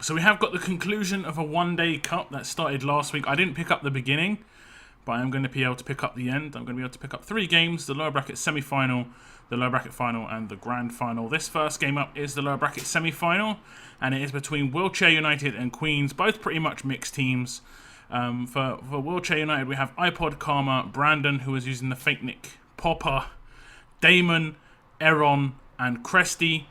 So we have got the conclusion of a one-day cup that started last week. I didn't pick up the beginning, but I'm going to be able to pick up the end. I'm going to be able to pick up 3 games, the lower bracket semi-final, the lower bracket final, and the grand final. This first game up is the lower bracket semi-final, and it is between Wheelchair United and Queens, both pretty much mixed teams. For Wheelchair United, we have iPod Karma, Brandon, who is using the fake nick Popper, Damon, Aaron, and Cresty.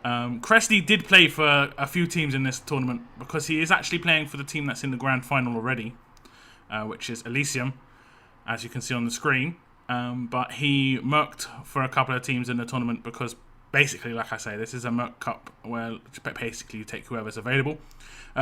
Cresty did play for a few teams in this tournament because he is actually playing for the team that's in the grand final already, which is Elysium, as you can see on the screen. But he murked for a couple of teams in the tournament because basically, like I say, this is a Merc Cup where basically you take whoever's available.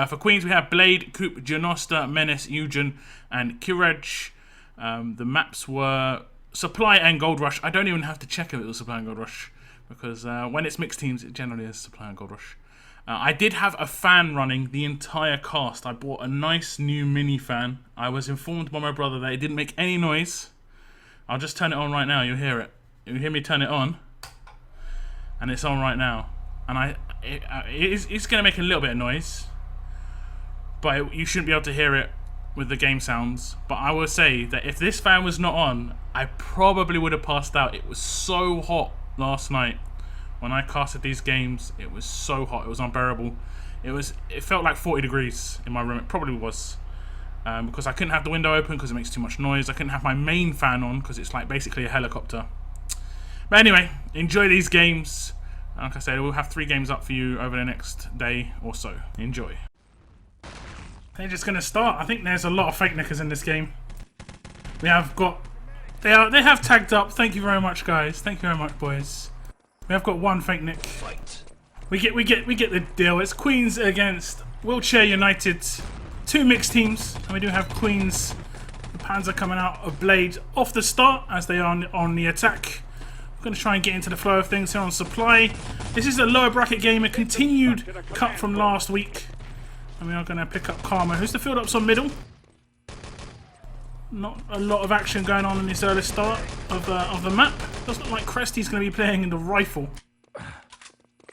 For Queens, we have Blade, Coop, Janosta, Menace, Eugen, and Kiraj. The maps were Supply and Gold Rush. I don't even have to check if it was Supply and Gold Rush because when it's mixed teams, it generally is Supply and Gold Rush. I did have a fan running the entire cast. I bought a nice new mini fan. I was informed by my brother that it didn't make any noise. I'll just turn it on right now. You'll hear it. You'll hear me turn it on. And it's on right now. And it's going to make a little bit of noise. But you shouldn't be able to hear it with the game sounds. But I will say that if this fan was not on, I probably would have passed out. It was so hot last night. When I casted these games, it was so hot. It was unbearable. It felt like 40 degrees in my room. It probably was. Because I couldn't have the window open because it makes too much noise. I couldn't have my main fan on because it's like basically a helicopter. But anyway, enjoy these games. Like I said, we'll have 3 games up for you over the next day or so. Enjoy. They're just going to start. I think there's a lot of fake nickers in this game. We have got... They have tagged up. Thank you very much, guys. Thank you very much, boys. We have got 1 fake nick. We get the deal. It's Queens against Wheelchair United. 2 mixed teams, and we do have Queens. The Panzer coming out of Blade off the start as they are on the attack. We're going to try and get into the flow of things here on Supply. This is a lower bracket game, a continued cut from last week. And we are going to pick up Karma, who's the field ups on middle. Not a lot of action going on in this early start of the map. Doesn't look like Cresty's going to be playing in the rifle.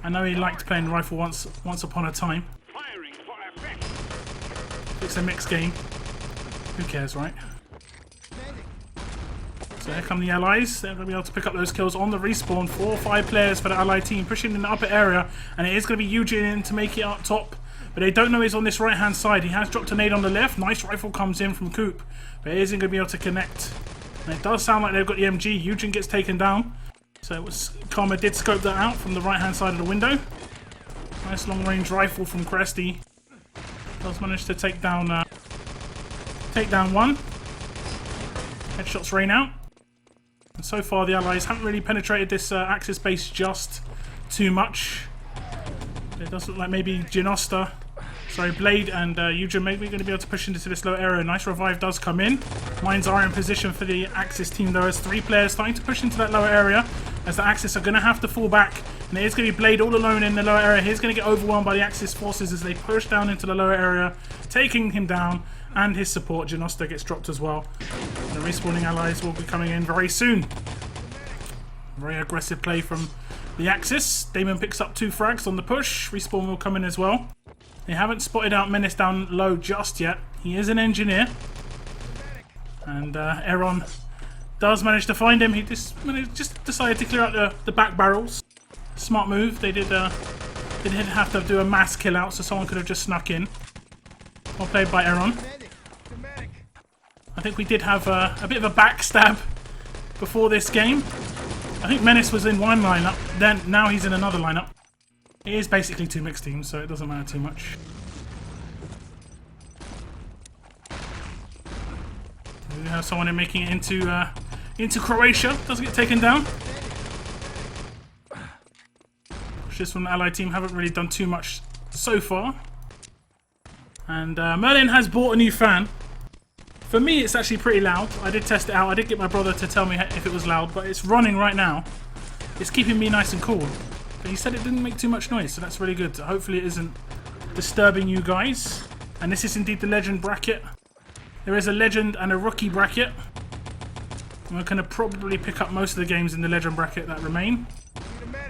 I know he liked playing the rifle once upon a time. It's a mixed game. Who cares, right? So here come the allies. They're going to be able to pick up those kills on the respawn. 4 or 5 players for the allied team pushing in the upper area. And it is going to be Eugene in to make it up top. But they don't know he's on this right hand side. He has dropped a nade on the left. Nice rifle comes in from Coop. But it isn't going to be able to connect. And it does sound like they've got the MG. Eugene gets taken down. So Karma did scope that out from the right hand side of the window. Nice long range rifle from Cresty. Does manage to take down 1. Headshots rain out. And so far the allies haven't really penetrated this Axis base just too much. It does look like maybe Blade and Eugen maybe going to be able to push into this low area. Nice revive does come in. Mines are in position for the Axis team though, as 3 players starting to push into that lower area, as the Axis are going to have to fall back. And it is going to be Blade all alone in the lower area. He's going to get overwhelmed by the Axis forces as they push down into the lower area, taking him down. And his support, Janosta, gets dropped as well. And the respawning allies will be coming in very soon. Very aggressive play from the Axis. Damon picks up 2 frags on the push. Respawn will come in as well. They haven't spotted out Menace down low just yet. He is an engineer. And Aaron does manage to find him. He just decided to clear out the back barrels. Smart move. They didn't have to do a mass kill out, so someone could have just snuck in. Well played by Aaron. I think we did have a bit of a backstab before this game. I think Menace was in one lineup, then now he's in another lineup. It is basically 2 mixed teams, so it doesn't matter too much. We have someone in making it into Croatia. Doesn't get taken down. Pushes from the allied team haven't really done too much so far. And Merlin has bought a new fan. For me, it's actually pretty loud. I did test it out. I did get my brother to tell me if it was loud, but it's running right now. It's keeping me nice and cool. But he said it didn't make too much noise, so that's really good. Hopefully it isn't disturbing you guys. And this is indeed the legend bracket. There is a legend and a rookie bracket. And we're going to probably pick up most of the games in the legend bracket that remain,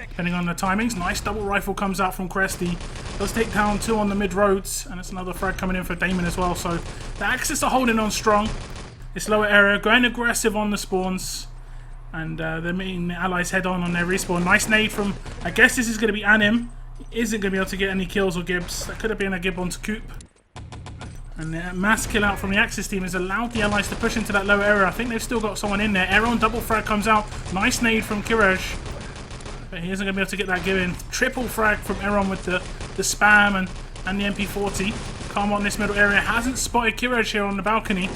depending on the timings. Nice double rifle comes out from Cresty. Does take down 2 on the mid roads, and it's another frag coming in for Damon as well. So the Axis are holding on strong. This lower area, going aggressive on the spawns. And they're meeting the allies head on their respawn. Nice nade from, I guess this is going to be Anim. He isn't going to be able to get any kills or Gibbs. That could have been a Gib onto Coop. And the mass kill out from the Axis team has allowed the allies to push into that lower area. I think they've still got someone in there. Aaron double frag comes out. Nice nade from Kirej. But he isn't going to be able to get that given. Triple frag from Aaron with the spam and the MP40. Karma on this middle area hasn't spotted Kirej here on the balcony.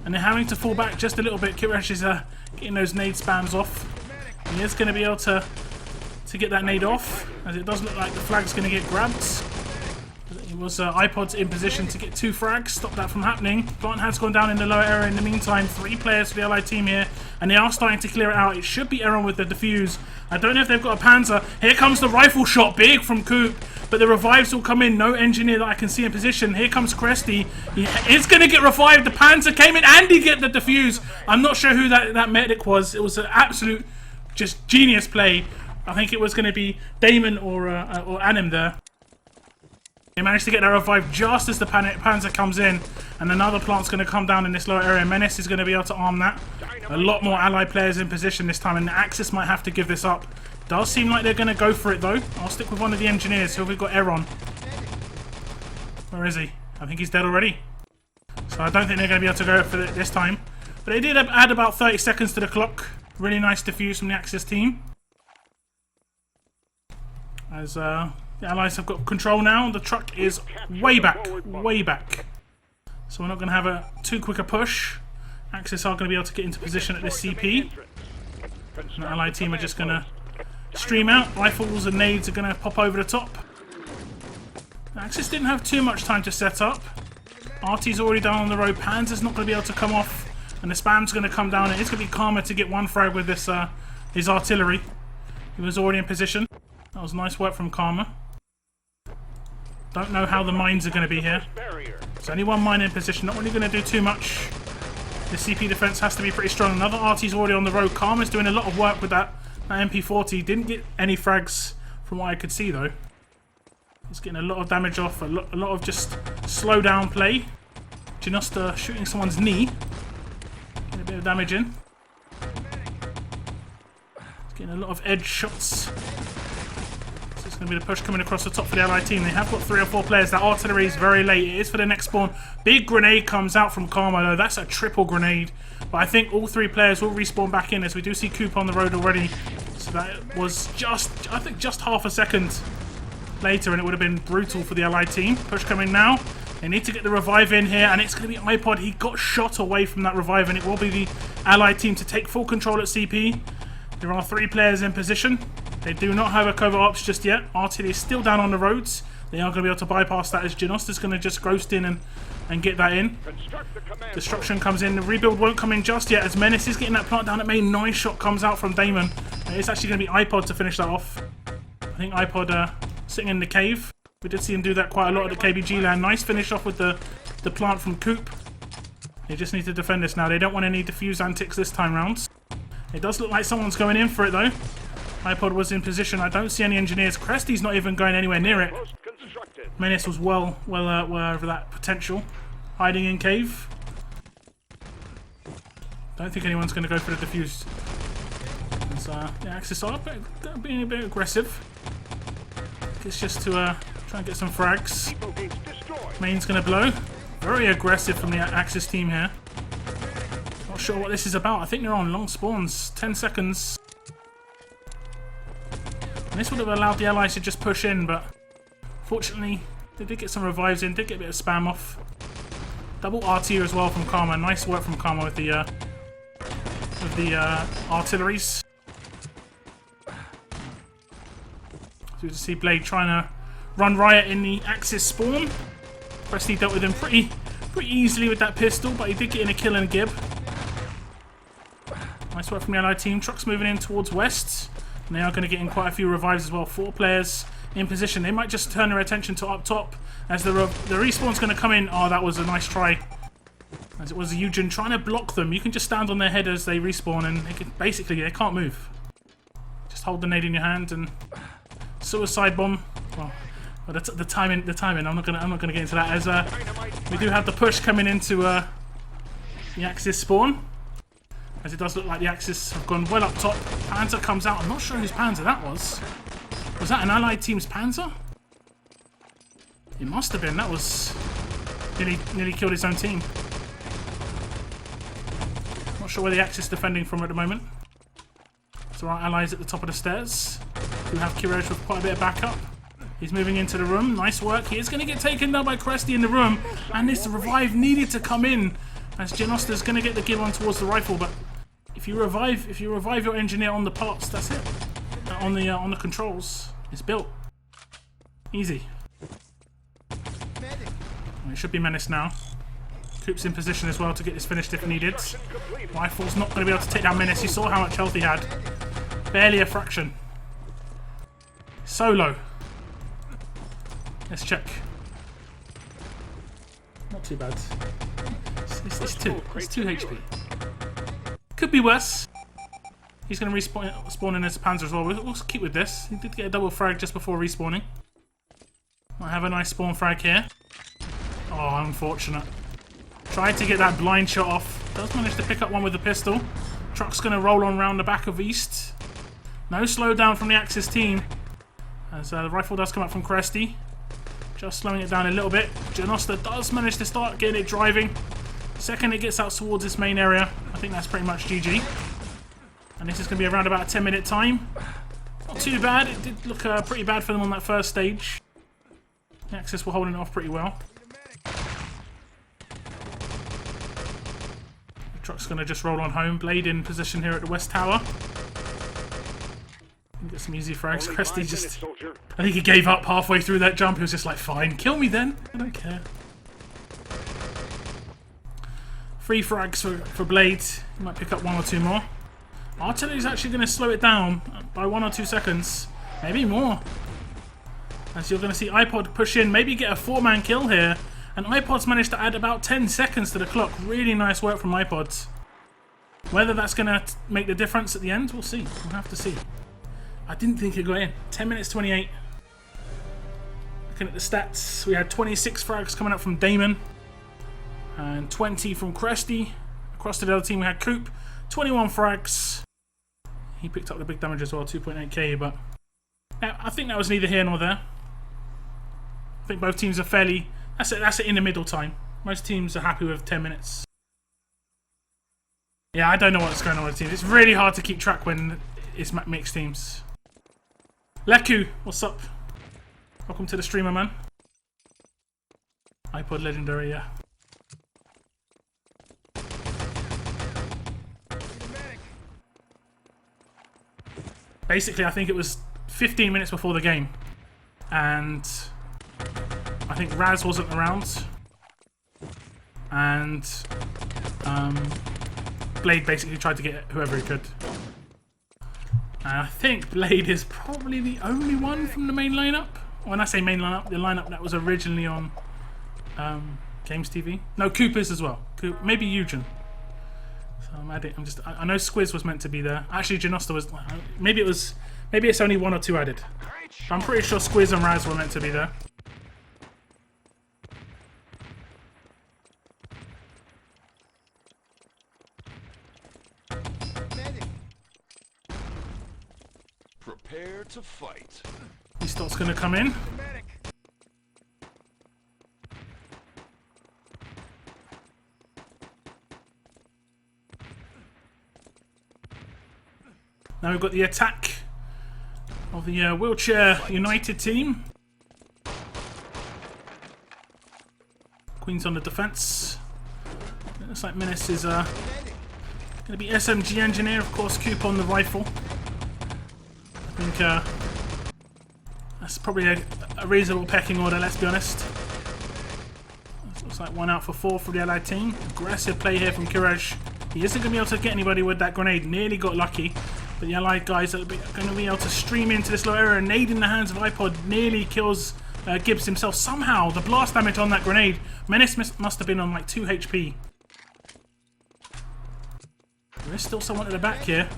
And they're having to fall back just a little bit. Kirej is getting those nade spams off. He is going to be able to get that nade off, as it does look like the flag's going to get grabbed. It was iPod's in position to get 2 frags, stop that from happening. Plant has gone down in the lower area in the meantime. 3 players for the allied team here, and they are starting to clear it out. It should be Aaron with the defuse. I don't know if they've got a Panzer. Here comes the rifle shot, big from Coop, but the revives will come in. No engineer that I can see in position. Here comes Cresty. He is going to get revived. The Panzer came in and he get the defuse. I'm not sure who that medic was. It was an absolute just genius play. I think it was going to be Damon or Anim there. They managed to get that revive just as the Panzer comes in, and another plant's going to come down in this lower area. Menace is going to be able to arm that. A lot more allied players in position this time, and the Axis might have to give this up. Does seem like they're going to go for it though. I'll stick with one of the engineers. Who have we got? Aaron. Where is he? I think he's dead already. So I don't think they're going to be able to go for it this time. But they did add about 30 seconds to the clock. Really nice defuse from the Axis team. As the allies have got control now. The truck is way back. Way back. So we're not going to have a too quick a push. Axis are going to be able to get into position at this CP. And the allied team are just going to stream out. Rifles and nades are going to pop over the top. The Axis didn't have too much time to set up. RT's already down on the road. Panzer's not going to be able to come off. And the spam's going to come down. It's going to be Karma to get 1 frag with this his artillery. He was already in position. That was nice work from Karma. Don't know how the mines are going to be here. There's only 1 mine in position. Not really going to do too much. The CP defense has to be pretty strong. Another RT's already on the road. Karma's doing a lot of work with that MP40. Didn't get any frags from what I could see though. He's getting a lot of damage off. A lot of just slow down play. Janosta shooting someone's knee. Getting a bit of damage in. He's getting a lot of edge shots. It's going to be the push coming across the top for the allied team. They have got 3 or 4 players. That artillery is very late. It is for the next spawn. Big grenade comes out from Karma though. That's a triple grenade. But I think all 3 players will respawn back in, as we do see Coop on the road already. So that was I think just half a second later, and it would have been brutal for the allied team. Push coming now. They need to get the revive in here, and it's going to be iPod. He got shot away from that revive, and it will be the allied team to take full control at CP. There are 3 players in position. They do not have a covert ops just yet. Artillery is still down on the roads. They are going to be able to bypass that, as Janosta's going to just ghost in and get that in. Destruction comes in. The rebuild won't come in just yet, as Menace is getting that plant down at main. Nice shot comes out from Damon. It's actually going to be iPod to finish that off. I think iPod sitting in the cave. We did see him do that quite a lot at the KBG land. Nice finish off with the plant from Coop. They just need to defend this now. They don't want any defuse antics this time round. It does look like someone's going in for it though. iPod was in position. I don't see any engineers. Cresty's not even going anywhere near it. Menace was well over that potential. Hiding in cave. Don't think anyone's going to go for the defuse. The Axis are being a bit aggressive. It's just to try and get some frags. Main's going to blow. Very aggressive from the Axis team here. Not sure what this is about. I think they're on long spawns. 10 seconds. And this would have allowed the allies to just push in, but fortunately they did get some revives in, did get a bit of spam off. Double RT as well from Karma. Nice work from Karma with the artilleries. So you just see Blade trying to run riot in the Axis spawn. Presty dealt with him pretty easily with that pistol, but he did get in a kill and a gib. Nice work from the allied team. Truck's moving in towards west. And they are going to get in quite a few revives as well. 4 players in position. They might just turn their attention to up top as the respawn's going to come in. Oh, that was a nice try. As it was a Eugen trying to block them. You can just stand on their head as they respawn, and basically they can't move. Just hold the nade in your hand and suicide bomb. Well, Well, the timing. I'm not gonna get into that, as we do have the push coming into the Axis spawn. As it does look like the Axis have gone well up top. Panzer comes out. I'm not sure whose Panzer that was. Was that an allied team's Panzer? It must have been. That was nearly killed his own team. Not sure where the Axis defending from at the moment. So our allies at the top of the stairs. We have Kiraj with quite a bit of backup. He's moving into the room. Nice work. He is going to get taken down by Cresty in the room. And this revive needed to come in, as Genosta's going to get the give on towards the rifle. But if you revive your engineer on the parts, that's it. On the controls, it's built. Easy. It should be Menace now. Coop's in position as well to get this finished if needed. Rifle's not going to be able to take down Menace. You saw how much health he had. Barely a fraction. Solo. Let's check. Not too bad. It's 2 HP. Could be worse. He's going to respawn in his Panzer as well. We'll keep with this. He did get a double frag just before respawning. Might have a nice spawn frag here. Oh, unfortunate. Tried to get that blind shot off. Does manage to pick up one with the pistol. Truck's going to roll on round the back of East. No slowdown from the Axis team, as the rifle does come up from Cresty. Just slowing it down a little bit. Genosta does manage to start getting it driving. Second it gets out towards this main area, I think that's pretty much GG. And this is going to be around about a 10-minute time. Not too bad. It did look pretty bad for them on that first stage. The Axis were holding it off pretty well. The truck's going to just roll on home. Blade in position here at the West Tower. Get some easy frags. Cresty just... I think he gave up halfway through that jump. He was just like, fine, kill me then. I don't care. 3 frags for Blade. He might pick up 1 or 2 more. Artillery's actually going to slow it down by 1 or 2 seconds. Maybe more. As you're going to see iPod push in. Maybe get a 4-man kill here. And iPod's managed to add about 10 seconds to the clock. Really nice work from iPods. Whether that's going to make the difference at the end, we'll see. We'll have to see. I didn't think it got in. 10 minutes 28. Looking at the stats, we had 26 frags coming up from Damon and 20 from Cresty. Across to the other team we had Coop, 21 frags. He picked up the big damage as well, 2.8k, but I think that was neither here nor there. I think both teams are fairly... That's it in the middle time. Most teams are happy with 10 minutes. Yeah, I don't know what's going on with the teams. It's really hard to keep track when it's mixed teams. Leku, what's up? Welcome to the streamer, man. iPod legendary, yeah. Basically, I think it was 15 minutes before the game, and I think Raz wasn't around, and Blade basically tried to get whoever he could. And I think Blade is probably the only one from the main lineup. When I say main lineup, the lineup that was originally on Games TV. No, Coop is as well. Coop, maybe Eugen. So I'm adding. I know Squiz was meant to be there. Actually, Genosta was. Maybe it's only 1 or 2 added. But I'm pretty sure Squiz and Raz were meant to be there. Prepare to fight. Eastot's going to come in. Now we've got the attack of the Wheelchair United team. Queen's on the defense. It looks like Menace is going to be SMG engineer, of course. Coop on the rifle. I think that's probably a reasonable pecking order, let's be honest. Looks like 1 out for 4 for the allied team. Aggressive play here from Kiraj. He isn't going to be able to get anybody with that grenade. Nearly got lucky. But the allied guys are going to be able to stream into this low area. A nade in the hands of iPod nearly kills Gibbs himself. Somehow, the blast damage on that grenade. Menace must have been on like 2 HP. There is still someone at the back here.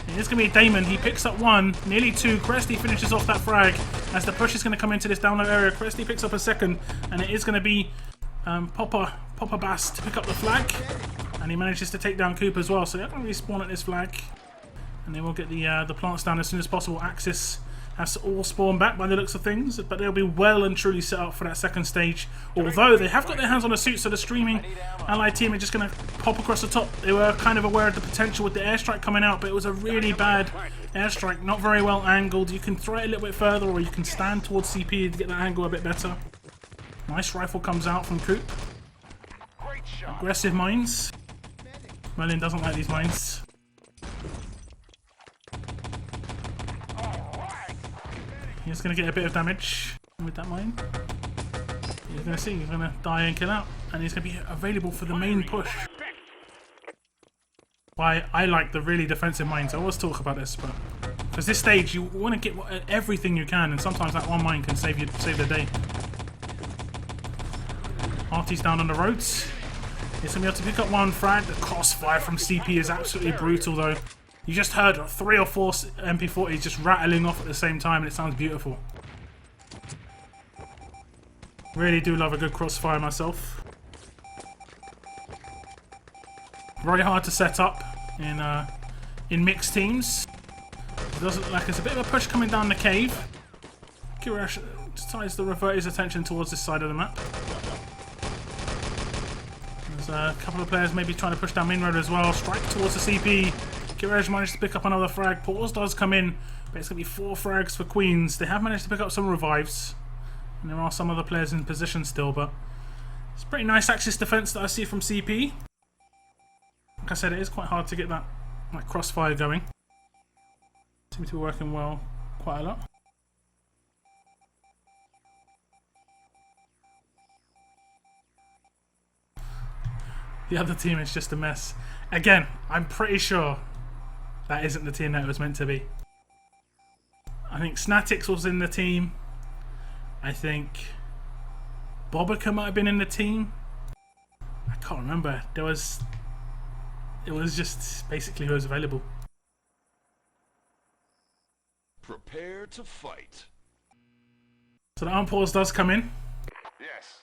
It is going to be Damon. He picks up 1, nearly 2. Cresty finishes off that frag. as the push is going to come into this down low area. Cresty picks up a second, and it is going to be Popper Bass to pick up the flag, and he manages to take down Coop as well. So they're going to respawn at this flag, and they will get the plants down as soon as possible. Axis has to all spawn back by the looks of things, but they'll be well and truly set up for that second stage. Although they have got their hands on the suit, so the streaming Allied team are just going to pop across the top. They were kind of aware of the potential with the airstrike coming out, but it was a really bad airstrike, not very well angled. You can throw it a little bit further, or you can stand towards CP to get that angle a bit better. Nice rifle comes out from Coop. Aggressive mines. Merlin doesn't like these mines. He's going to get a bit of damage with that mine. You're going to see, he's going to die and kill out, and he's going to be available for the main push. Why I like the really defensive mines. I always talk about this, but because this stage you want to get everything you can, and sometimes that one mine can save the day. Artie's down on the roads. He's going to be able to pick up one frag. The crossfire from CP is absolutely brutal, though. You just heard 3 or 4 MP40s just rattling off at the same time, and it sounds beautiful. Really do love a good crossfire myself. Very hard to set up in mixed teams. It doesn't look like there's a bit of a push coming down the cave. Kirash decides to revert his attention towards this side of the map. There's a couple of players maybe trying to push down main road as well. Strike towards the CP. Kirej managed to pick up another frag. Pause does come in, but it's going to be 4 frags for Queens. They have managed to pick up some revives, and there are some other players in position still, but it's pretty nice Axis defense that I see from CP. Like I said, it is quite hard to get that crossfire going. Seems to be working well quite a lot. The other team is just a mess. Again, I'm pretty sure that isn't the team that it was meant to be. I think Snatix was in the team. I think Bobica might have been in the team. I can't remember. It was just basically who was available. Prepare to fight. So the unpause does come in. Yes.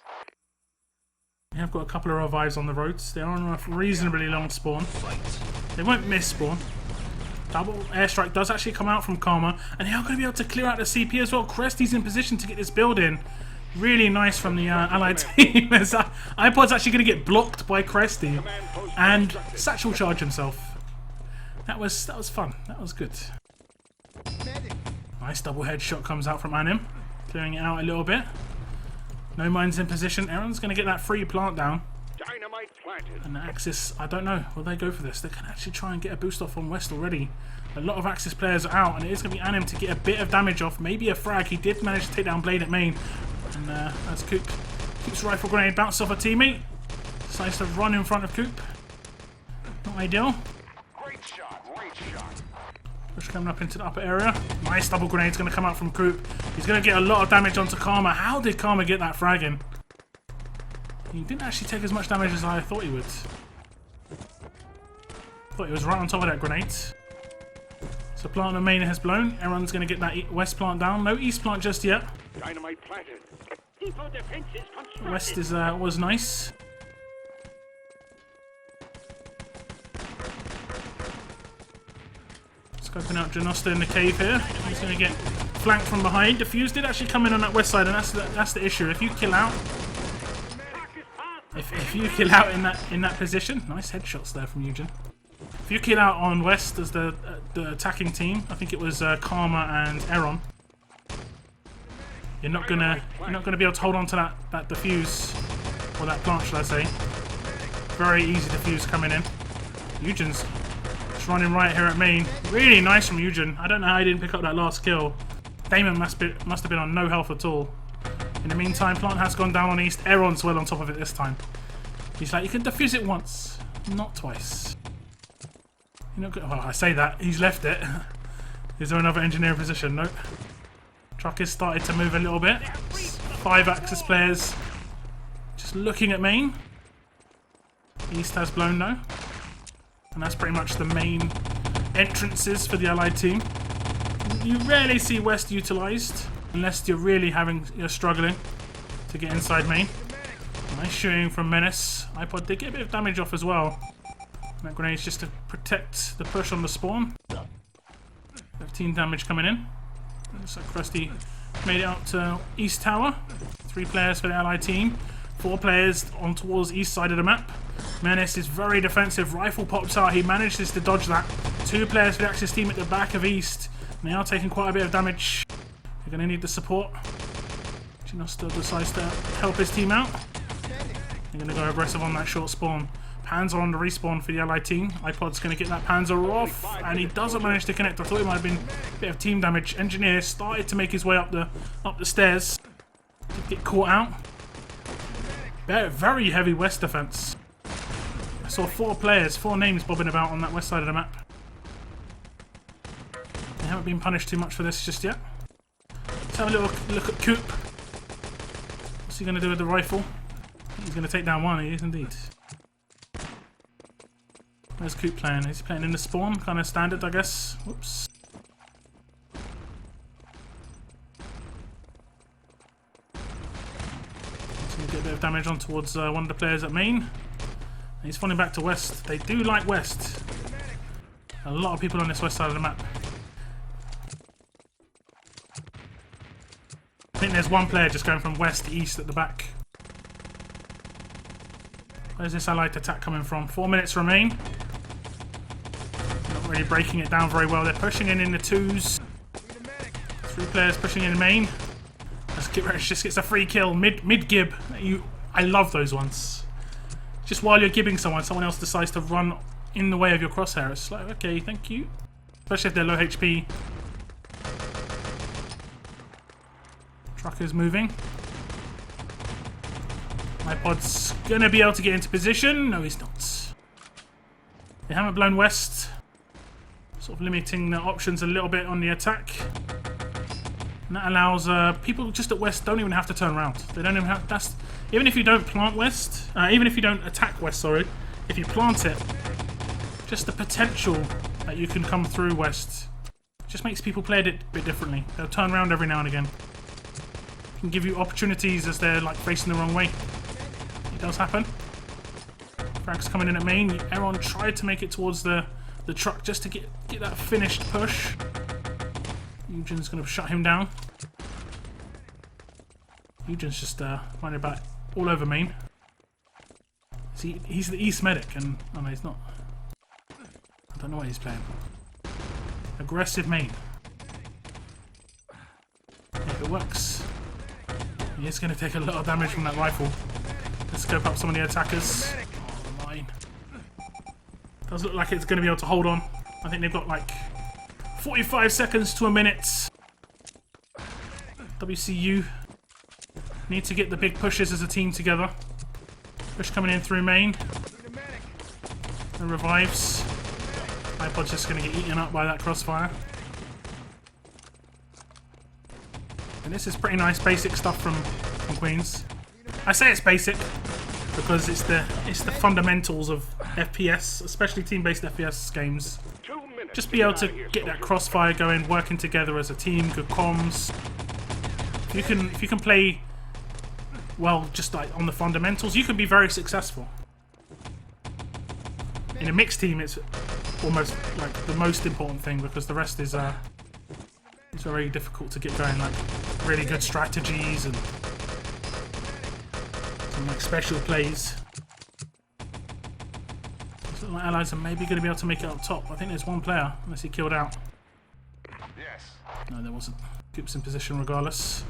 We have got a couple of revives on the roads. They're on a reasonably long spawn. They won't miss spawn. Double airstrike does actually come out from Karma, and they are going to be able to clear out the CP as well. Cresty's in position to get this build in. Really nice from the Allied team. iPod's actually going to get blocked by Cresty, and Satchel charge himself. That was fun. That was good. Nice double headshot comes out from Anim, clearing it out a little bit. No mines in position. Aaron's going to get that free plant down. Dynamite planted. And the Axis, I don't know, will they go for this? They can actually try and get a boost off on West already. A lot of Axis players are out, and it is going to be Anim to get a bit of damage off. Maybe a frag. He did manage to take down Blade at main. And that's Coop's rifle grenade bounced off a teammate. Decides to run in front of Coop. Not ideal. Great shot. Great shot. Push coming up into the upper area. Nice double grenade's going to come out from Coop. He's going to get a lot of damage onto Karma. How did Karma get that frag in? He didn't actually take as much damage as I thought he would. Thought he was right on top of that grenade. So plant on main has blown. Aaron's going to get that west plant down. No east plant just yet. Dynamite planted. Depot defense is constructed. West is was nice. Scoping out Janosta in the cave here. He's going to get flanked from behind. Defuse did actually come in on that west side, and that's the issue. If you kill out, if you kill out in that position, nice headshots there from Eugen. If you kill out on west as the attacking team, I think it was Karma and Aaron. You're not gonna be able to hold on to that defuse, or that plant, should I say? Very easy defuse coming in. Eugen's just running right here at main. Really nice from Eugen. I don't know how he didn't pick up that last kill. Damon must have been on no health at all. In the meantime, plant has gone down on east. Aaron's well on top of it this time. He's like, you can defuse it once, not twice. You're not good. Well, I say that he's left it. Is there another engineer position? Nope. Truck has started to move a little bit. 5 Axis players just looking at main. East has blown though. And that's pretty much the main entrances for the Allied team. You rarely see West utilised. unless you're struggling to get inside main. Nice shooting from Menace. iPod did get a bit of damage off as well. That grenade's just to protect the push on the spawn. 15 damage coming in. Looks like Krusty made it out to East Tower. 3 players for the Allied team. 4 players on towards east side of the map. Menace is very defensive. Rifle pops out. He manages to dodge that. 2 players for the Axis team at the back of east. They are taking quite a bit of damage. They're going to need the support. Ginosta decides to help his team out. They're going to go aggressive on that short spawn. Panzer on the respawn for the Allied team. iPod's going to get that Panzer off, and he doesn't manage to connect. I thought it might have been a bit of team damage. Engineer started to make his way up the stairs. Did get caught out. Very heavy west defense. I saw 4 names bobbing about on that west side of the map. They haven't been punished too much for this just yet. Let's have a little look at Coop. What's he going to do with the rifle? He's going to take down one. He is indeed. Where's Coop playing? Is he playing in the spawn? Kind of standard, I guess. Whoops. He's going to get a bit of damage on towards one of the players at main. He's falling back to west. They do like west. A lot of people on this west side of the map. I think there's one player just going from west to east at the back. Where's this Allied attack coming from? 4 minutes remain. Not really breaking it down very well. They're pushing in the 2s. 3 players pushing in main. Just gets a free kill. Mid-gib. I love those ones. Just while you're gibbing someone else decides to run in the way of your crosshair. It's like, okay, thank you. Especially if they're low HP. Trucker's moving. iPod's gonna be able to get into position. No, he's not. They haven't blown west. Sort of limiting the options a little bit on the attack. And that allows people just at west don't even have to turn around. They don't even have. Even if you don't plant west, even if you don't attack west, sorry, if you plant it, just the potential that you can come through west just makes people play it a bit differently. They'll turn around every now and again. It can give you opportunities as they're like facing the wrong way. It does happen. Frank's coming in at main. Aaron tried to make it towards the truck just to get that finished push. Eugen's going to shut him down. Eugen's just running about all over main. See, he's the East medic, and oh no, he's not. I don't know what he's playing. Aggressive main. If it works, he is going to take a lot of damage from that rifle. Let's scope up some of the attackers. Oh, mine. Does look like it's going to be able to hold on. I think they've got like 45 seconds to a minute. WCU need to get the big pushes as a team together. Push coming in through main. And revives. iPod's just going to get eaten up by that crossfire. And this is pretty nice basic stuff from Queens. I say it's basic because it's the fundamentals of FPS, especially team-based FPS games. Just be able to get that crossfire going, working together as a team, good comms. If you can play well, just like on the fundamentals, you can be very successful. In a mixed team, it's almost like the most important thing because the rest is it's very difficult to get going. Like really good strategies and some like special plays. So my allies are maybe going to be able to make it up top. I think there's one player unless he killed out. Yes. No, there wasn't. Coop's in position regardless.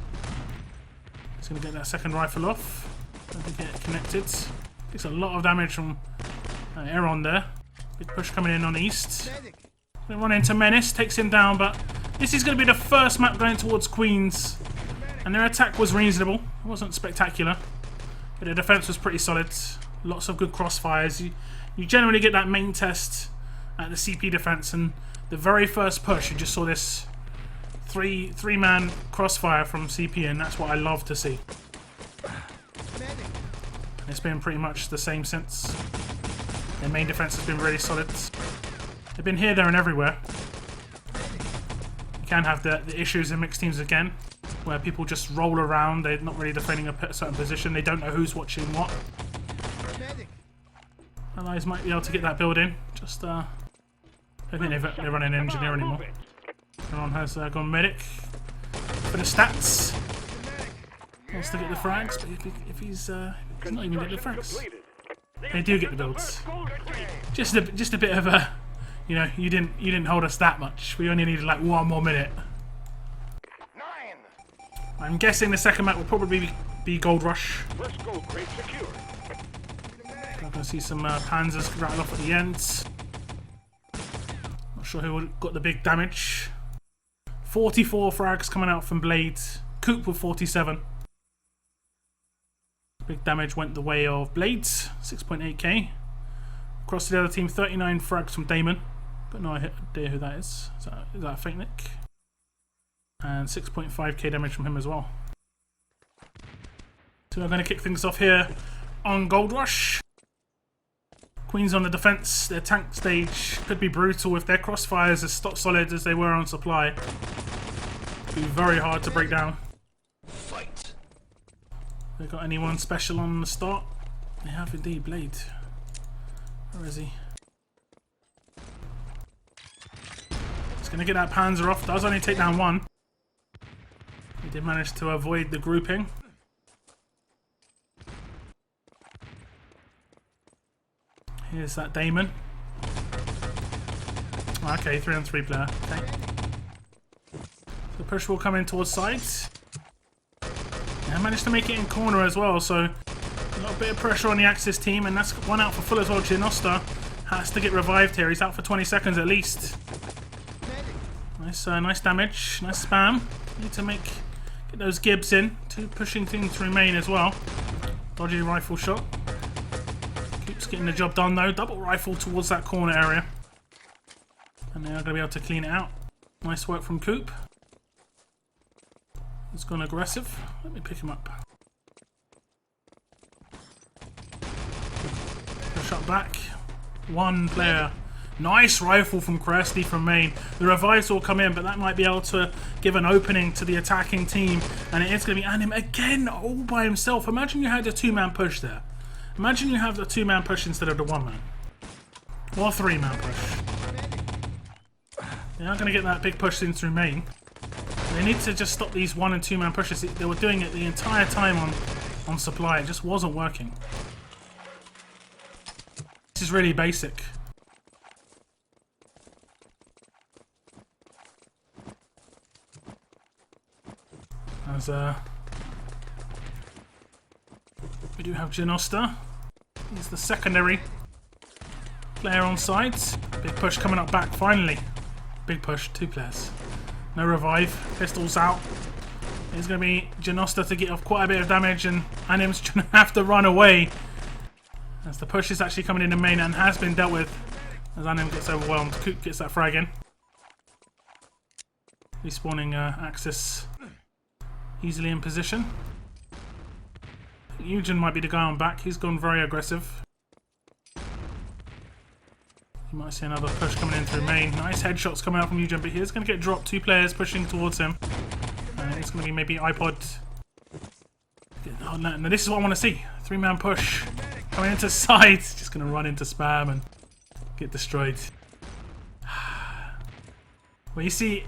He's going to get that second rifle off. Don't get connected. Takes a lot of damage from Aaron there. Big push coming in on east. They run into Menace, takes him down, but this is going to be the first map going towards Queens. And their attack was reasonable. It wasn't spectacular. But their defense was pretty solid. Lots of good crossfires. You generally get that main test at the CP defense, and the very first push, you just saw this three-man crossfire from CP, and that's what I love to see. And it's been pretty much the same since. Their main defense has been really solid. They've been here, there, and everywhere. You can have the issues in mixed teams again. where people just roll around. They're not really defending a certain position. They don't know who's watching what. Allies might be able to get that build in. Just, I don't think they run an engineer anymore. Everyone has gone medic for the stats. Wants to get the frags, but if he's not even getting the frags. They do get the builds. Just a bit of a, you know, you didn't hold us that much. We only needed like 1 more minute. I'm guessing the second map will probably be Gold Rush. First gold crate secure. I'm gonna see some Panzers rattle off at the end. Not sure who got the big damage. 44 frags coming out from Blade. Coop with 47. Big damage went the way of Blades, 6.8k. Across the other team, 39 frags from Damon. Got no idea who that is. Is that a fake nick? And 6.5k damage from him as well. So we're going to kick things off here on Gold Rush. Queens on the defense. Their tank stage could be brutal if their crossfires are stock solid as they were on supply. It'd be very hard to break down. Fight. They got anyone special on the start? They have indeed. Blade. Where is he? He's going to get that Panzer off. Does only take down 1. He did manage to avoid the grouping. Here's that Damon. Okay, 3-on-3 player. Okay. The push will come in towards sides. And managed to make it in corner as well, so a little bit of pressure on the Axis team, and that's one out for full as well. Ginosta has to get revived here. He's out for 20 seconds at least. Nice damage, nice spam. Need to get those Gibbs in. 2 pushing things through main as well. Dodgy rifle shot. Keeps getting the job done though. Double rifle towards that corner area. And they are going to be able to clean it out. Nice work from Coop. He's gone aggressive. Let me pick him up. Shot back. 1 player. Nice rifle from Kirsty from main. The revives will come in, but that might be able to give an opening to the attacking team. And it is going to be Anim again, all by himself. Imagine you had a 2-man push there. Imagine you have the 2-man push instead of the 1-man. Or 3-man push. They are going to get that big push in through main. They need to just stop these 1- and 2-man pushes. They were doing it the entire time on supply. It just wasn't working. This is really basic. As we do have Ginosta. He's the secondary player on sides. Big push coming up back finally. Big push, 2 players. No revive. Pistols out. It's going to be Ginosta to get off quite a bit of damage, and Anim's going to have to run away. As the push is actually coming in the main and has been dealt with. As Anim gets overwhelmed. Coop gets that frag in. Respawning Axis easily in position. Eugen might be the guy on back. He's gone very aggressive. You might see another push coming in through main. Nice headshots coming out from Eugen, but he's going to get dropped. 2 players pushing towards him. And it's going to be maybe iPod. Oh, no, this is what I want to see. 3-man push. Coming into sides. Just going to run into spam and get destroyed. Well, you see,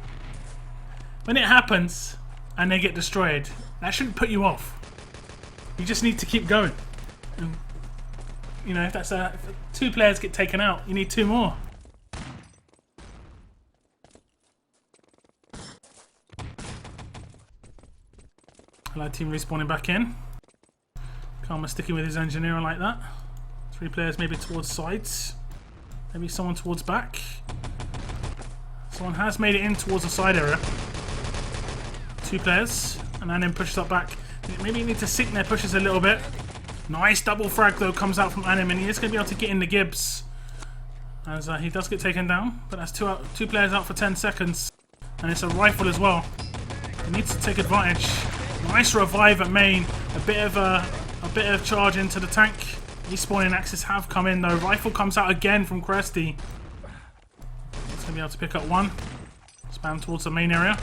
when it happens and they get destroyed, that shouldn't put you off. You just need to keep going. And, you know, if 2 players get taken out, you need 2 more. Allied team respawning back in. Karma sticking with his engineer like that. 3 players maybe towards sides. Maybe someone towards back. Someone has made it in towards the side area. 2 players. And then pushes up back. Maybe you need to sink their pushes a little bit. Nice double frag though comes out from Anim, and he is going to be able to get in the Gibbs. As he does get taken down. But that's 2 players out for 10 seconds. And it's a rifle as well. He needs to take advantage. Nice revive at main. A bit of charge into the tank. Respawning Axis have come in though. Rifle comes out again from Kirsty. He's going to be able to pick up 1. Spam towards the main area.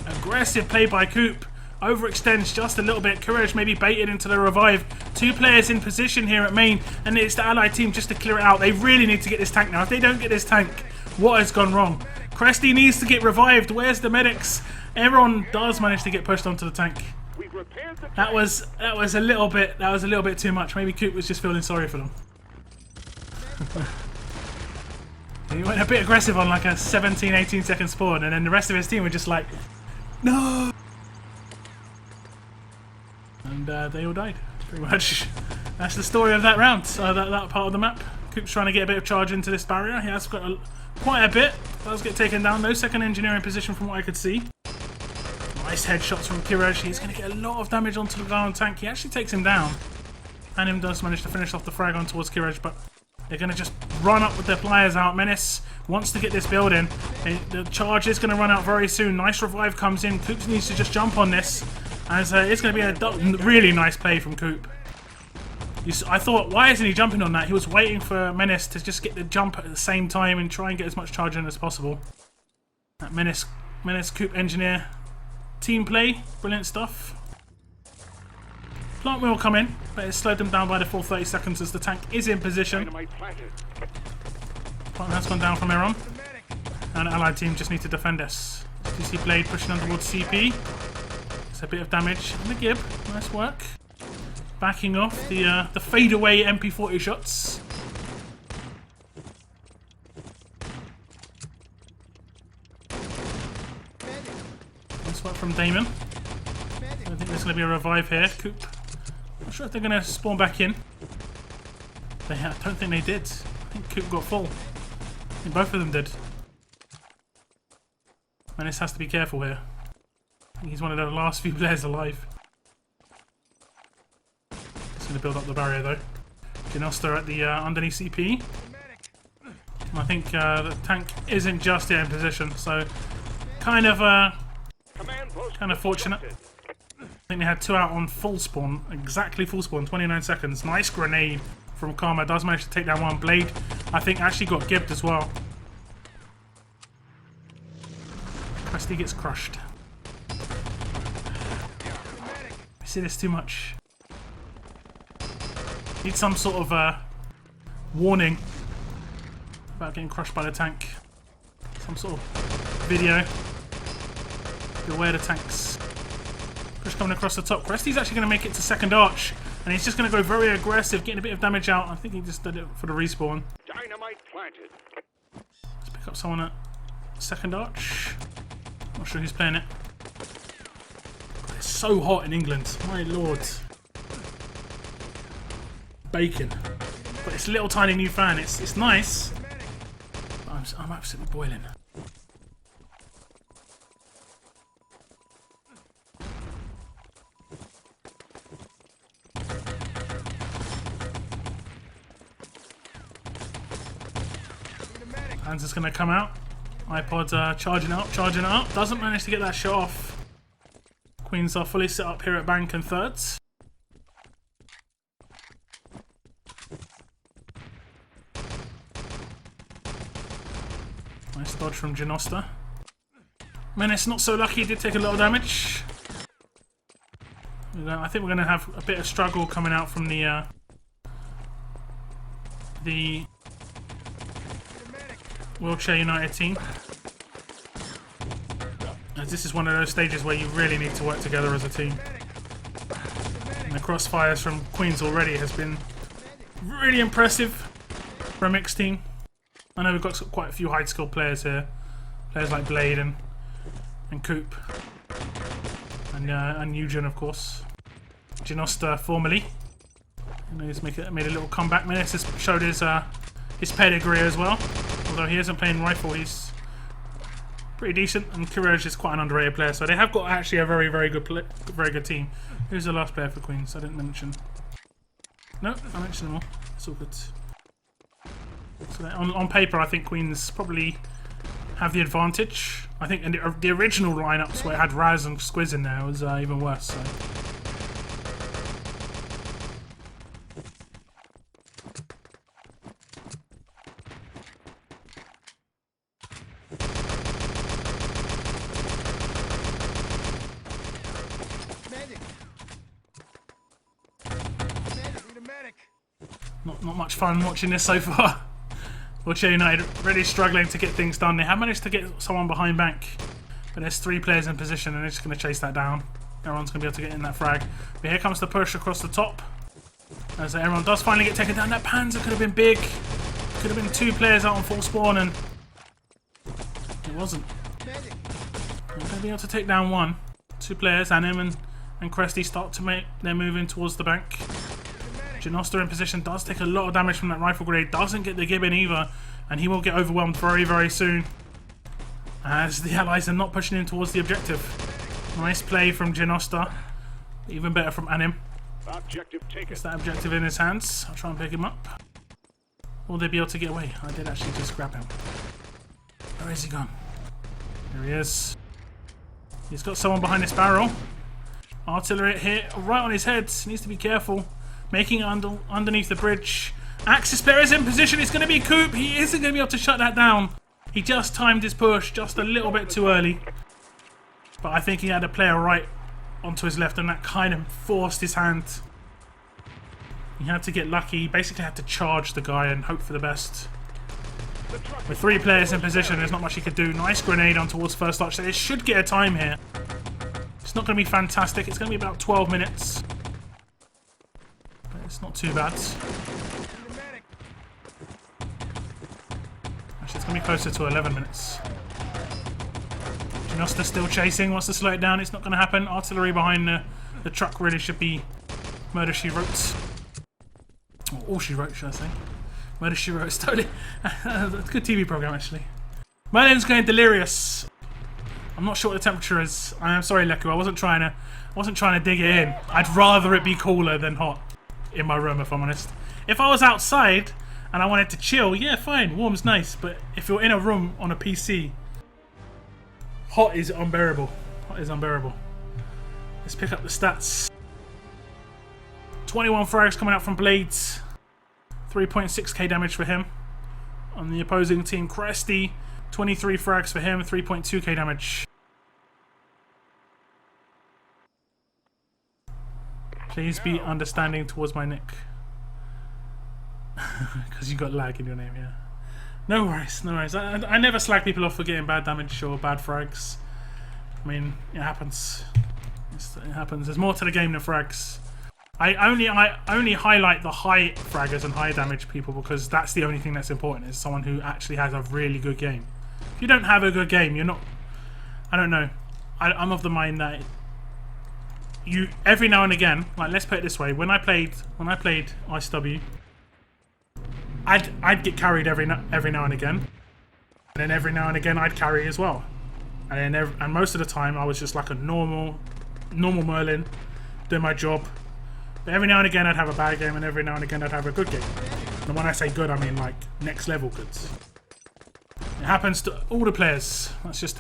Aggressive play by Coop. overextends just a little bit. Courage maybe baited into the revive. 2 players in position here at main, and it's the allied team just to clear it out. They really need to get this tank now. If they don't get this tank, what has gone wrong? Cresty needs to get revived. Where's the medics? Everyone does manage to get pushed onto the tank. That was a little bit too much. Maybe Coop was just feeling sorry for them. He went a bit aggressive on like a 17-18 second spawn, and then the rest of his team were just like, no. And they all died, pretty much. That's the story of that round, that part of the map. Coop's trying to get a bit of charge into this barrier. He has got quite a bit. Does get taken down. No second engineering position from what I could see. Nice headshots from Kiraj. He's going to get a lot of damage onto the guy on tank. He actually takes him down. And him does manage to finish off the frag on towards Kiraj, but they're going to just run up with their pliers out. Menace wants to get this building. The charge is going to run out very soon. Nice revive comes in. Coop needs to just jump on this, as it's going to be a really nice play from Coop. I thought, why isn't he jumping on that? He was waiting for Menace to just get the jump at the same time and try and get as much charge in as possible. That Menace Coop engineer team play, brilliant stuff. Plant will come in, but it slowed them down by the full 30 seconds as the tank is in position. Plant has gone down from Aaron, and the allied team just need to defend us. DC Blade pushing on towards CP. It's a bit of damage on the Gib. Nice work. Backing off the fadeaway MP40 shots. Nice work from Damon. I think there's going to be a revive here. Coop. Not sure if they're going to spawn back in. I don't think they did. I think Coop got full. I think both of them did. Menace has to be careful here. I think he's one of the last few players alive. He's going to build up the barrier though. Genosta at the underneath CP. And I think the tank isn't just yet in position, so kind of fortunate. I think they had 2 out on full spawn, exactly full spawn, 29 seconds. Nice grenade from Karma. Does manage to take down one. Blade, I think, actually got gibbed as well. Cresty gets crushed. I see this too much. Need some sort of warning about getting crushed by the tank. Some sort of video. Beware the tanks. Push coming across the top. Cresty's actually going to make it to second arch, and he's just going to go very aggressive, getting a bit of damage out. I think he just did it for the respawn. Dynamite planted. Let's pick up someone at second arch. Not sure who's playing it. It's so hot in England. My lord. Bacon. But it's a little tiny new fan. It's nice. But I'm absolutely boiling. Hands is going to come out. iPod charging up. Doesn't manage to get that shot off. Queens are fully set up here at bank and thirds. Nice dodge from Genosta. Menace not so lucky, did take a lot of damage. I think we're going to have a bit of struggle coming out from the Wiltshire United team. As this is one of those stages where you really need to work together as a team. And the crossfires from Queens already has been really impressive for a mixed team. I know we've got quite a few high skilled players here. Players like Blade and Coop. And Eugen, of course. Genosta formerly. And he's made a little comeback. Menace has showed his pedigree as well. Although he isn't playing rifle, he's pretty decent. And Courage is quite an underrated player. So they have got actually a very, very good team. Who's the last player for Queens? I didn't mention. No, I mentioned them all. It's all good. So on paper, I think Queens probably have the advantage. I think in the original lineups where it had Raz and Squiz in there was even worse. So. Not much fun watching this so far. WCU United really struggling to get things done. They have managed to get someone behind bank, but there's 3 players in position and they're just going to chase that down. Everyone's going to be able to get in that frag. But here comes the push across the top. As everyone does finally get taken down. That Panzer could have been big. Could have been 2 players out on full spawn and it wasn't. They're going to be able to take down 1. 2 players, Anim and Cresty start to make their move in towards the bank. Janosta in position does take a lot of damage from that rifle grenade. Doesn't get the Gibbon either. And he will get overwhelmed very, very soon. As the allies are not pushing in towards the objective. Nice play from Janosta. Even better from Anim. Objective taken. Gets that objective in his hands. I'll try and pick him up. Will they be able to get away? I did actually just grab him. Where is he gone? There he is. He's got someone behind this barrel. Artillery hit right on his head. Needs to be careful. Making it underneath the bridge. Axis player is in position. It's going to be Coop. He isn't going to be able to shut that down. He just timed his push just a little bit too early. But I think he had a player right onto his left and that kind of forced his hand. He had to get lucky. He basically had to charge the guy and hope for the best. With 3 players in position, there's not much he could do. Nice grenade on towards first touch. So they should get a time here. It's not going to be fantastic. It's going to be about 12 minutes. But it's not too bad. Actually, it's going to be closer to 11 minutes. Janosta still chasing. Wants to slow it down. It's not going to happen. Artillery behind the truck really should be Murder She Wrote. Or All She Wrote, should I say. Murder She Wrote is totally... That's a good TV program, actually. Merlin's going delirious. I'm not sure what the temperature is. I am sorry, Leku. I wasn't trying to dig it in. I'd rather it be cooler than hot in my room, if I'm honest. If I was outside and I wanted to chill, yeah, fine. Warm's nice. But if you're in a room on a PC, hot is unbearable. Hot is unbearable. Let's pick up the stats. 21 frags coming out from Blades. 3.6k damage for him. On the opposing team, Cresty, 23 frags for him, 3.2k damage. Please be understanding towards my nick. Because you got lag in your name, yeah. No worries, no worries. I never slag people off for getting bad damage or bad frags. I mean, it happens. It happens. There's more to the game than frags. I only highlight the high fraggers and high damage people because that's the only thing that's important, is someone who actually has a really good game. If you don't have a good game, you're not... I don't know. I'm of the mind that you every now and again, like let's put it this way, when I played ICW, I'd get carried every now and again, and then every now and again I'd carry as well, and most of the time I was just like a normal Merlin doing my job. But every now and again I'd have a bad game, and every now and again I'd have a good game. And when I say good, I mean like next level goods. It happens to all the players. That's just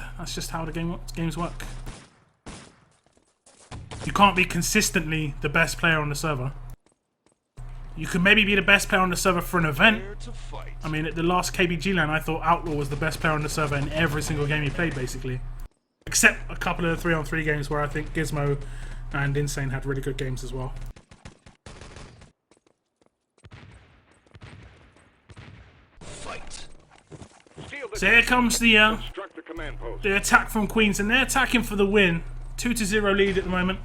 how the games work. You can't be consistently the best player on the server. You can maybe be the best player on the server for an event. I mean, at the last KBG LAN, I thought Outlaw was the best player on the server in every single game he played, basically. Except a couple of 3-on-3 games where I think Gizmo and Insane had really good games as well. So here comes the attack from Queens, and they're attacking for the win. 2-0 lead at the moment.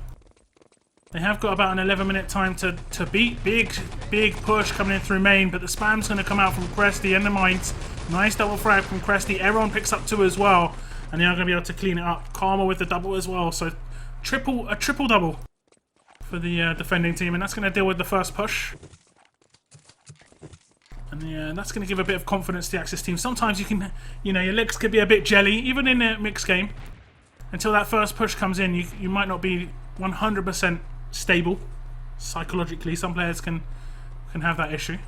They have got about an 11-minute time to beat. Big push coming in through main, but the spam's going to come out from Cresty and the mines. Nice double frag from Cresty. Everyone picks up 2 as well, and they are going to be able to clean it up. Karma with the double as well, so a triple double for the defending team, and that's going to deal with the first push. And that's going to give a bit of confidence to the Axis team. Sometimes you can, your legs could be a bit jelly, even in a mixed game. Until that first push comes in, you might not be 100% stable psychologically. Some players can have that issue.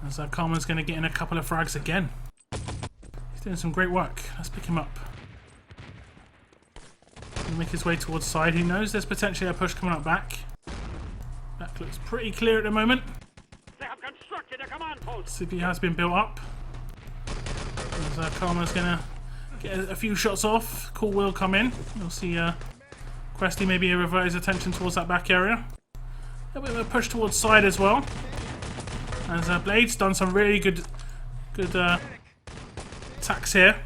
As Karma's going to get in a couple of frags again. He's doing some great work. Let's pick him up. He'll make his way towards side. He knows there's potentially a push coming up back. That looks pretty clear at the moment. They have constructed a command post. CP has been built up. As Karma's going to get a few shots off. Cool will come in. You'll see Cresty maybe revert his attention towards that back area. A bit of a push towards side as well. As Blade's done some really good attacks here.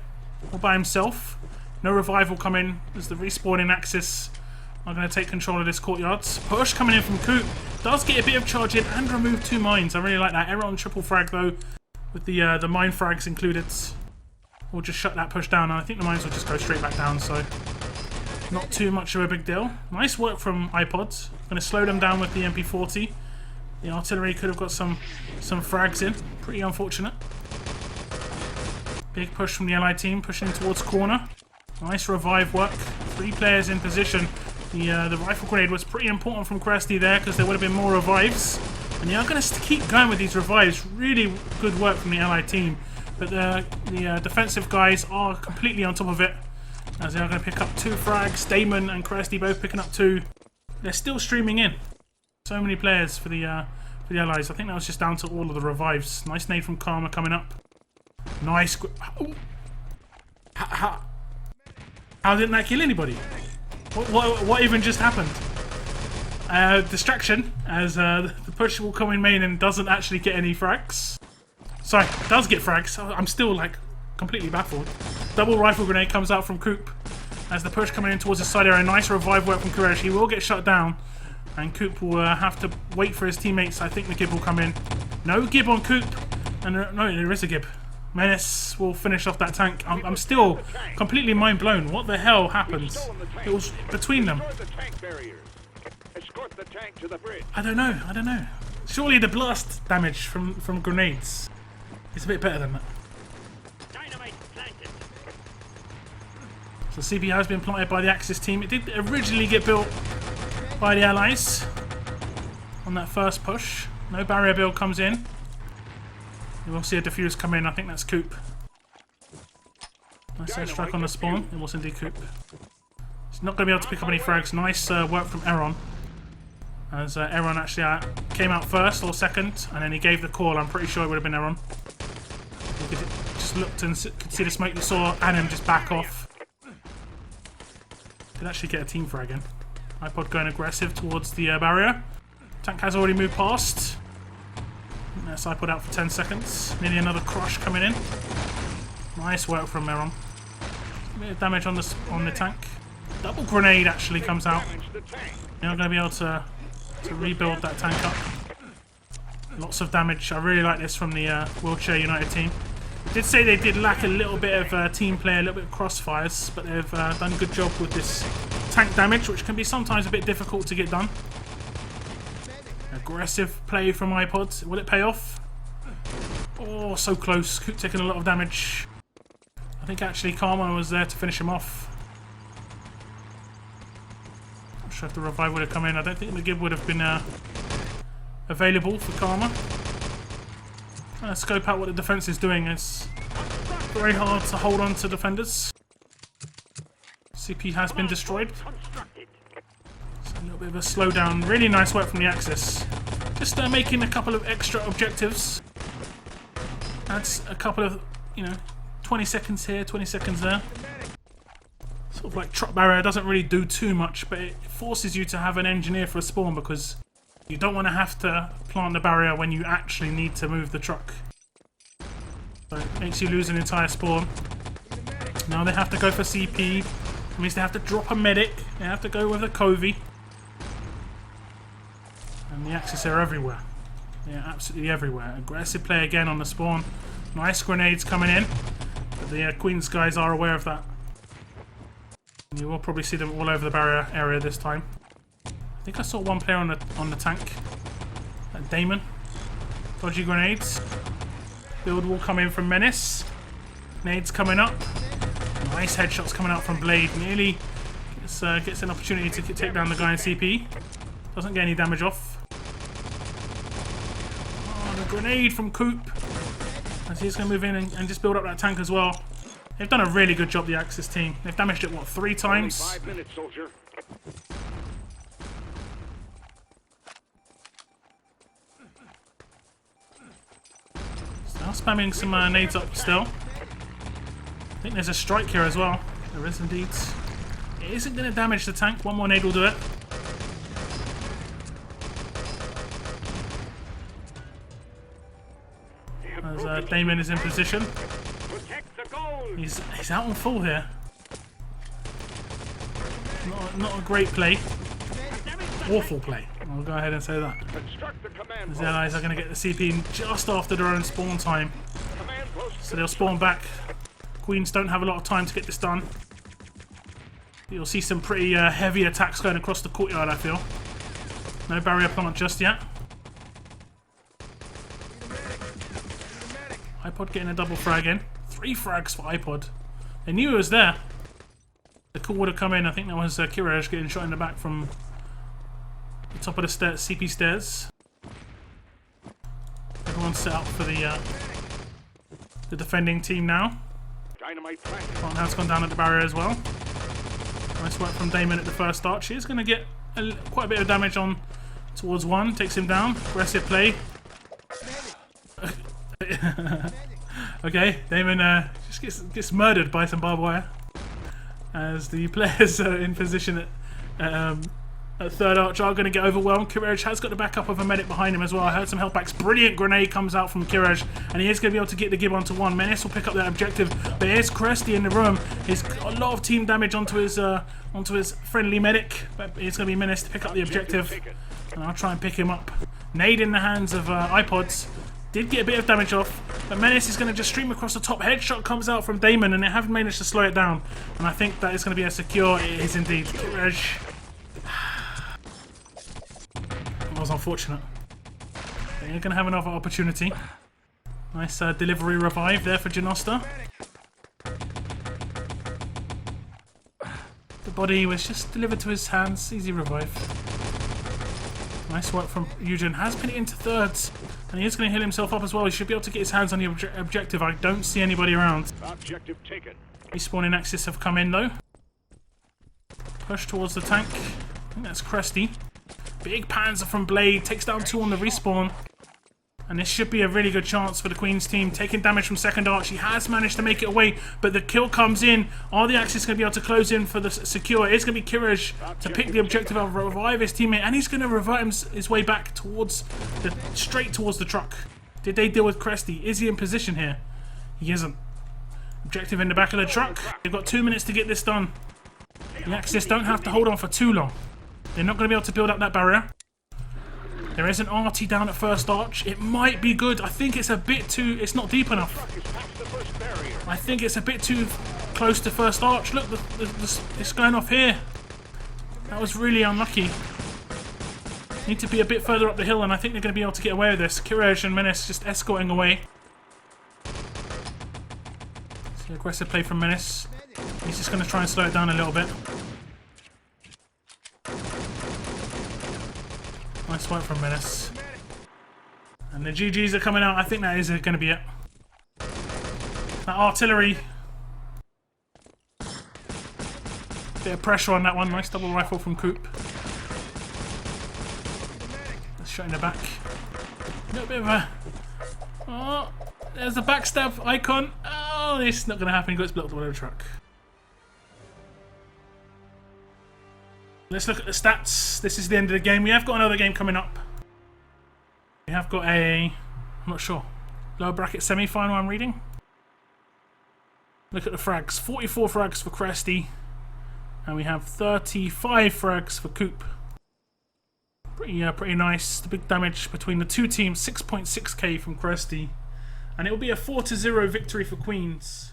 All by himself. No revival coming as the respawning Axis are going to take control of this courtyard. Push coming in from Coop. Does get a bit of charge in and remove 2 mines. I really like that. Error on triple frag though, with the mine frags included. We'll just shut that push down, and I think the mines will just go straight back down, so not too much of a big deal. Nice work from iPods. Going to slow them down with the MP40. The artillery could have got some frags in. Pretty unfortunate. Big push from the Allied team, pushing towards corner. Nice revive work. 3 players in position. The rifle grenade was pretty important from Cresty there, because there would have been more revives. And they are going to keep going with these revives. Really good work from the Allied team. But the defensive guys are completely on top of it, as they are going to pick up 2 frags. Damon and Cresty both picking up 2. They're still streaming in. So many players for the Allies. I think that was just down to all of the revives. Nice nade from Karma coming up. Nice. How didn't that kill anybody? What even just happened? Distraction, as the push will come in main and doesn't actually get any frags. Sorry, does get frags. I'm still like completely baffled. Double rifle grenade comes out from Coop as the push coming in towards the side area. Nice revive work from Kuresh. He will get shut down, and Coop will have to wait for his teammates. I think the Gib will come in. No Gib on Coop, and no, there is a Gib. Menace will finish off that tank. I'm still completely mind blown. What the hell happened? It was between them. I don't know. Surely the blast damage from grenades is a bit better than that. So CP has been planted by the Axis team. It did originally get built by the Allies on that first push. No barrier build comes in. You will see a diffuse come in. I think that's Coop. Nice airstrike on the spawn. It was indeed Coop. He's not going to be able to pick up any frags. Nice work from Eron. As Eron actually came out first or second, and then he gave the call. I'm pretty sure it would have been Eron. You could just looked and could see the smoke. You saw Anim just back off. Did actually get a team frag in. iPod going aggressive towards the barrier. Tank has already moved past. That's iPod out for 10 seconds. Nearly another crush coming in. Nice work from Meron. A bit of damage on the tank. Double grenade actually comes out. You're not going to be able to rebuild that tank up. Lots of damage. I really like this from the Wheelchair United team. Did say they did lack a little bit of team play, a little bit of crossfires, but they've done a good job with this tank damage, which can be sometimes a bit difficult to get done. Aggressive play from iPod. Will it pay off? Oh, so close. Coop taking a lot of damage. I think actually Karma was there to finish him off. Not sure if the revive would have come in. I don't think the Gib would have been available for Karma. Scope out what the defense is doing. It's very hard to hold on to defenders. CP has been destroyed. So a little bit of a slowdown. Really nice work from the Axis. Just making a couple of extra objectives. That's a couple of, 20 seconds here, 20 seconds there. Sort of like truck barrier. Doesn't really do too much, but it forces you to have an engineer for a spawn, because you don't want to have to plant the barrier when you actually need to move the truck. So it makes you lose an entire spawn. Now they have to go for CP. It means they have to drop a medic. They have to go with a Covey. And the Axis are everywhere. They're absolutely everywhere. Aggressive play again on the spawn. Nice grenades coming in. But the Queen's guys are aware of that. And you will probably see them all over the barrier area this time. I think I saw one player on the tank. That Damon. Dodgy grenades. Build will come in from Menace. Nades coming up. Nice headshots coming out from Blade. Nearly gets an opportunity to take down the guy in CP. Doesn't get any damage off. Oh, the grenade from Coop. As he's going to move in and just build up that tank as well. They've done a really good job, the Axis team. They've damaged it, what, 3 times? Only 5 minutes, soldier. Now spamming some nades up still. I think there's a strike here as well. There is indeed. It isn't going to damage the tank. One more nade will do it. As Damon is in position. Protect the goal. He's out on full here. Not a great play. Awful play. I'll go ahead and say that. Construct the command As post. the allies are going to get the CP just after their own spawn time. Command post. So they'll spawn back. Queens don't have a lot of time to get this done. You'll see some pretty heavy attacks going across the courtyard, I feel. No barrier plant just yet. iPod getting a double frag in. 3 frags for iPod. They knew he was there. The call would have come in. I think that was Kiraj getting shot in the back from the top of the stairs, CP stairs. Everyone's set up for the defending team now. Dynamite planted. Plant has gone down at the barrier as well. Nice work from Damon at the first start. She is going to get quite a bit of damage on towards one. Takes him down. Aggressive play. Okay, Damon just gets murdered by some barbed wire. As the players are in position at third arch are going to get overwhelmed. Kiraj has got the backup of a medic behind him as well. I heard some helpbacks. Brilliant grenade comes out from Kiraj, and he is going to be able to get the gib onto one. Menace will pick up that objective, but here's Cresty in the room. He's got a lot of team damage onto his friendly medic, but it's going to be Menace to pick up the objective, and I'll try and pick him up. Nade in the hands of iPods. Did get a bit of damage off, but Menace is going to just stream across the top. Headshot comes out from Damon, and they haven't managed to slow it down. And I think that is going to be a secure. It is indeed. Kiraj. That was unfortunate. They're going to have another opportunity. Nice delivery revive there for Janosta. The body was just delivered to his hands. Easy revive. Nice work from Eugen. Has put it into thirds. And he is going to heal himself up as well. He should be able to get his hands on the objective. I don't see anybody around. Objective taken. Respawning axis have come in though. Push towards the tank. I think that's Cresty. Big Panzer from Blade. Takes down 2 on the respawn. And this should be a really good chance for the Queen's team. Taking damage from second arch. He has managed to make it away, but the kill comes in. Are the Axis going to be able to close in for the secure? It's going to be Kiraj to pick the objective up, revive his teammate, and he's going to revert his way back towards straight towards the truck. Did they deal with Cresty? Is he in position here? He isn't. Objective in the back of the truck. They've got 2 minutes to get this done. The Axis don't have to hold on for too long. They're not going to be able to build up that barrier. There is an RT down at first arch. It might be good. I think it's a bit too... It's not deep enough. I think it's a bit too close to first arch. Look, it's going off here. That was really unlucky. Need to be a bit further up the hill, and I think they're going to be able to get away with this. Kiraj and Menace just escorting away. See, aggressive play from Menace. He's just going to try and slow it down a little bit. Nice work from Menace. And the GGs are coming out. I think that is going to be it. That artillery. Bit of pressure on that one. Nice double rifle from Coop. Shot in the back. A little bit of a... Oh, there's the backstab icon. Oh, it's not going to happen. He got blocked by the truck. Let's look at the stats. This is the end of the game. We have got another game coming up. We have got a... I'm not sure. Lower bracket semi-final I'm reading. Look at the frags. 44 frags for Cresty. And we have 35 frags for Coop. Pretty nice. The big damage between the two teams. 6.6k from Cresty. And it will be a 4-0 victory for Queens.